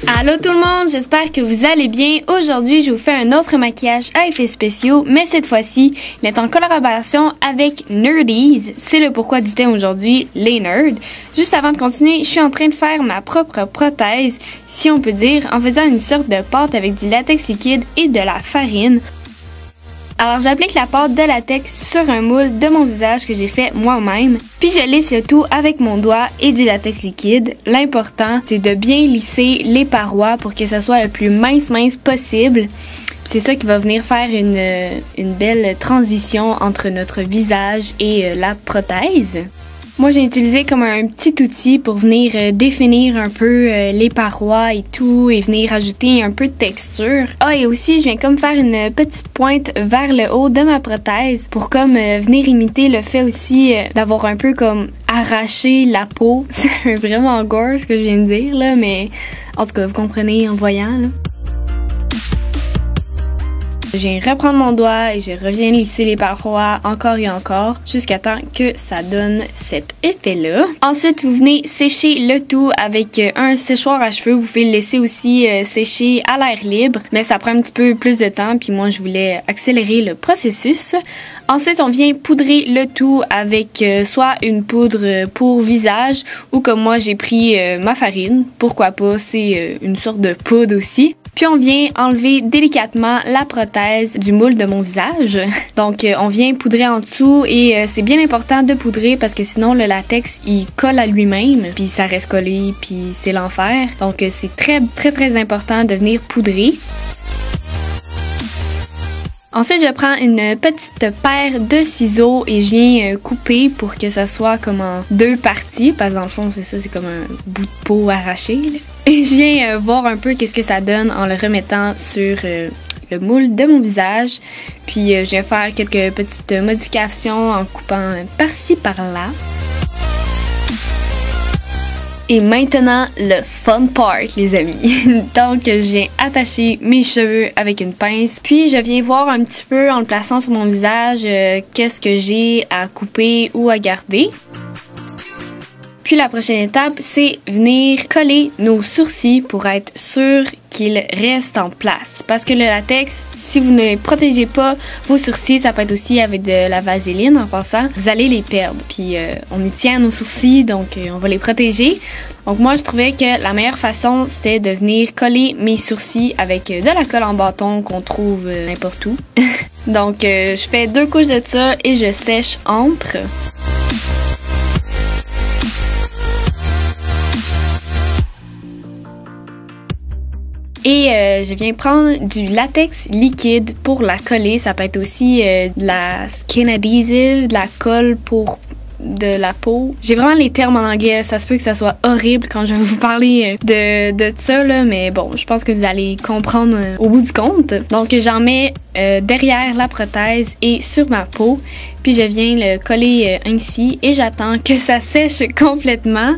Allô tout le monde, j'espère que vous allez bien. Aujourd'hui, je vous fais un autre maquillage à effets spéciaux, mais cette fois-ci, il est en collaboration avec Nerdies. C'est le pourquoi du thème aujourd'hui, les nerds. Juste avant de continuer, je suis en train de faire ma propre prothèse, si on peut dire, en faisant une sorte de pâte avec du latex liquide et de la farine. Alors j'applique la pâte de latex sur un moule de mon visage que j'ai fait moi-même, puis je lisse le tout avec mon doigt et du latex liquide. L'important, c'est de bien lisser les parois pour que ça soit le plus mince possible. C'est ça qui va venir faire une belle transition entre notre visage et la prothèse. Moi, j'ai utilisé comme un petit outil pour venir définir un peu les parois et tout et venir ajouter un peu de texture. Ah, et aussi, je viens comme faire une petite pointe vers le haut de ma prothèse pour comme venir imiter le fait aussi d'avoir un peu comme arraché la peau. C'est vraiment gore ce que je viens de dire, là, mais en tout cas, vous comprenez en voyant, là. Je viens reprendre mon doigt et je reviens lisser les parois encore et encore jusqu'à temps que ça donne cet effet-là. Ensuite, vous venez sécher le tout avec un séchoir à cheveux. Vous pouvez le laisser aussi sécher à l'air libre, mais ça prend un petit peu plus de temps. Puis moi, je voulais accélérer le processus. Ensuite, on vient poudrer le tout avec soit une poudre pour visage ou comme moi, j'ai pris ma farine. Pourquoi pas, c'est une sorte de poudre aussi. Puis on vient enlever délicatement la prothèse du moule de mon visage. Donc on vient poudrer en dessous et c'est bien important de poudrer parce que sinon le latex il colle à lui-même puis ça reste collé puis c'est l'enfer. Donc c'est très important de venir poudrer. Ensuite, je prends une petite paire de ciseaux et je viens couper pour que ça soit comme en deux parties. Parce que dans le fond, c'est ça, c'est comme un bout de peau arraché, là. Et je viens voir un peu qu'est-ce que ça donne en le remettant sur le moule de mon visage. Puis je viens faire quelques petites modifications en coupant par-ci, par-là. Et maintenant, le fun part, les amis. Donc, je viens attacher mes cheveux avec une pince. Puis, je viens voir un petit peu en le plaçant sur mon visage qu'est-ce que j'ai à couper ou à garder. Puis, la prochaine étape, c'est venir coller nos sourcils pour être sûr qu'ils restent en place. Parce que le latex, si vous ne protégez pas vos sourcils, ça peut être aussi avec de la vaseline en passant, vous allez les perdre. Puis on y tient à nos sourcils, donc on va les protéger. Donc moi, je trouvais que la meilleure façon, c'était de venir coller mes sourcils avec de la colle en bâton qu'on trouve n'importe où. Donc je fais 2 couches de ça et je sèche entre. Et je viens prendre du latex liquide pour la coller. Ça peut être aussi de la skin adhesive, de la colle pour de la peau. J'ai vraiment les termes en anglais. Ça se peut que ça soit horrible quand je vais vous parler de ça, là, mais bon, je pense que vous allez comprendre au bout du compte. Donc, j'en mets derrière la prothèse et sur ma peau. Puis, je viens le coller ainsi et j'attends que ça sèche complètement.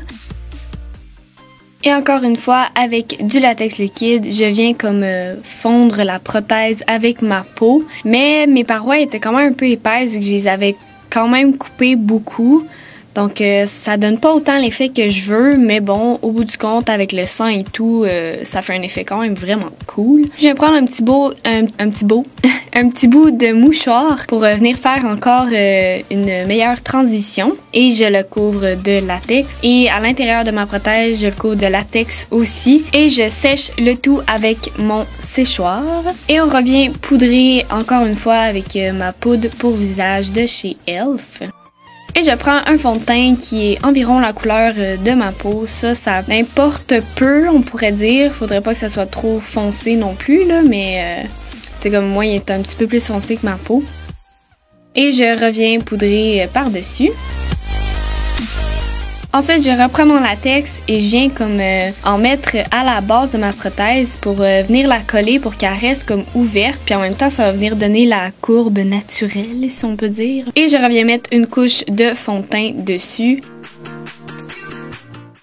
Et encore une fois, avec du latex liquide, je viens comme fondre la prothèse avec ma peau. Mais mes parois étaient quand même un peu épaisses vu que je les avais quand même coupées beaucoup. Donc ça donne pas autant l'effet que je veux, mais bon, au bout du compte, avec le sang et tout, ça fait un effet quand même vraiment cool. Je vais prendre un petit bout de mouchoir pour venir faire encore une meilleure transition. Et je le couvre de latex. Et à l'intérieur de ma prothèse, je le couvre de latex aussi. Et je sèche le tout avec mon séchoir. Et on revient poudrer encore une fois avec ma poudre pour visage de chez Elf. Et je prends un fond de teint qui est environ la couleur de ma peau. Ça importe peu, on pourrait dire. Faudrait pas que ça soit trop foncé non plus, là, mais c'est comme moi, il est un petit peu plus foncé que ma peau. Et je reviens poudrer par-dessus. Ensuite, je reprends mon latex et je viens comme en mettre à la base de ma prothèse pour venir la coller pour qu'elle reste comme ouverte. Puis en même temps, ça va venir donner la courbe naturelle, si on peut dire. Et je reviens mettre une couche de fond de teint dessus.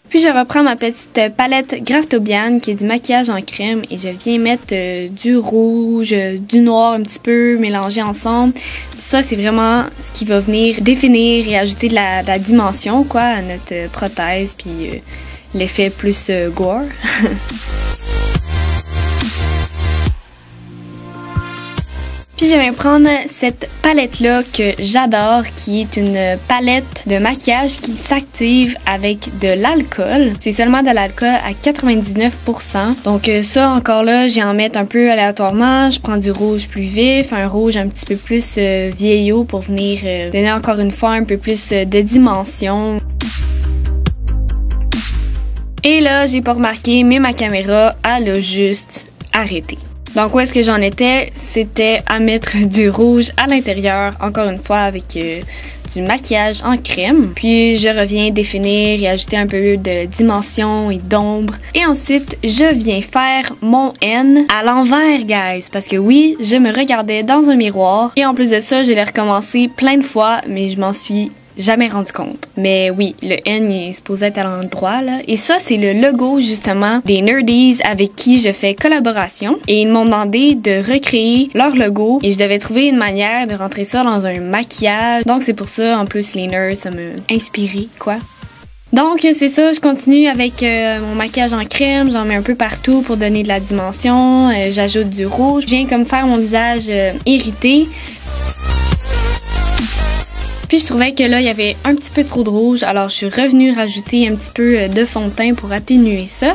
Puis je reprends ma petite palette Graftobian qui est du maquillage en crème et je viens mettre du rouge, du noir un petit peu mélangé ensemble. Puis ça, c'est vraiment ce qui va venir définir et ajouter de la dimension quoi à notre prothèse puis l'effet plus gore. Puis je vais prendre cette palette-là que j'adore, qui est une palette de maquillage qui s'active avec de l'alcool. C'est seulement de l'alcool à 99%. Donc ça, encore là, j'y en mettre un peu aléatoirement. Je prends du rouge plus vif, un rouge un petit peu plus vieillot pour venir donner encore une fois un peu plus de dimension. Et là, j'ai pas remarqué, mais ma caméra, elle a juste arrêté. Donc où est-ce que j'en étais? C'était à mettre du rouge à l'intérieur, encore une fois avec du maquillage en crème. Puis je reviens définir et ajouter un peu de dimension et d'ombre. Et ensuite, je viens faire mon N à l'envers, guys. Parce que oui, je me regardais dans un miroir. Et en plus de ça, je l'ai recommencé plein de fois, mais je m'en suis jamais rendu compte. Mais oui, le N il est supposé être à l'endroit là. Et ça, c'est le logo justement des Nerdies avec qui je fais collaboration. Et ils m'ont demandé de recréer leur logo. Et je devais trouver une manière de rentrer ça dans un maquillage. Donc c'est pour ça, en plus les nerds, ça m'a inspiré quoi. Donc c'est ça, je continue avec mon maquillage en crème, j'en mets un peu partout pour donner de la dimension, j'ajoute du rouge. Je viens comme faire mon visage irrité. Puis je trouvais que là, il y avait un petit peu trop de rouge, alors je suis revenue rajouter un petit peu de fond de teint pour atténuer ça.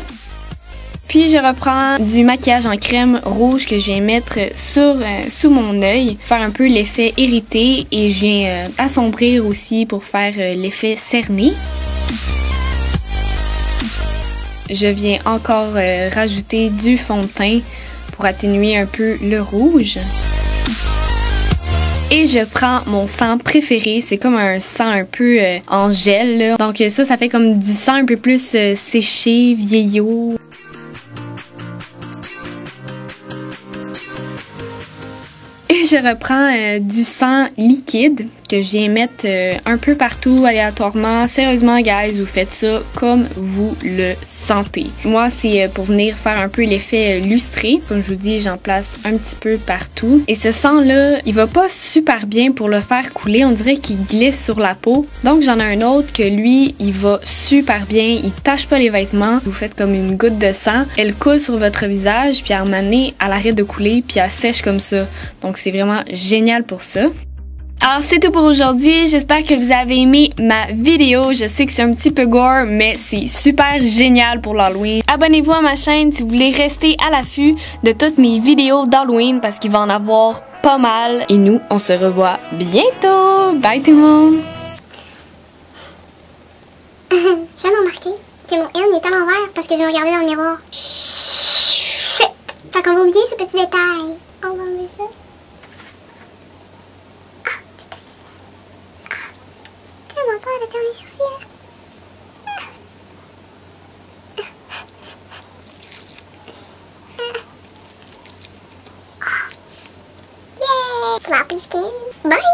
Puis je reprends du maquillage en crème rouge que je viens mettre sous mon œil, faire un peu l'effet irrité et je viens assombrir aussi pour faire l'effet cerné. Je viens encore rajouter du fond de teint pour atténuer un peu le rouge. Et je prends mon sang préféré, c'est comme un sang un peu en gel là. Donc ça fait comme du sang un peu plus séché, vieillot. Et je reprends du sang liquide que je viens mettre un peu partout aléatoirement. Sérieusement, guys, vous faites ça comme vous le sentez. Moi, c'est pour venir faire un peu l'effet lustré. Comme je vous dis, j'en place un petit peu partout. Et ce sang-là, il va pas super bien pour le faire couler. On dirait qu'il glisse sur la peau. Donc, j'en ai un autre que lui, il va super bien. Il tache pas les vêtements. Vous faites comme une goutte de sang. Elle coule sur votre visage, puis à un moment donné, elle arrête de couler, puis elle sèche comme ça. Donc, c'est vraiment génial pour ça. Alors c'est tout pour aujourd'hui, j'espère que vous avez aimé ma vidéo, je sais que c'est un petit peu gore mais c'est super génial pour l'Halloween. Abonnez-vous à ma chaîne si vous voulez rester à l'affût de toutes mes vidéos d'Halloween parce qu'il va en avoir pas mal et nous on se revoit bientôt, bye tout le monde! Je viens de remarquer que mon N est à l'envers parce que je me regardais dans le miroir. Shit! Fait qu'on va oublier ce petit détail. On va enlever ça. Tellement peur de perdre mes sourcils. Yeah! Floppy skin. Bye!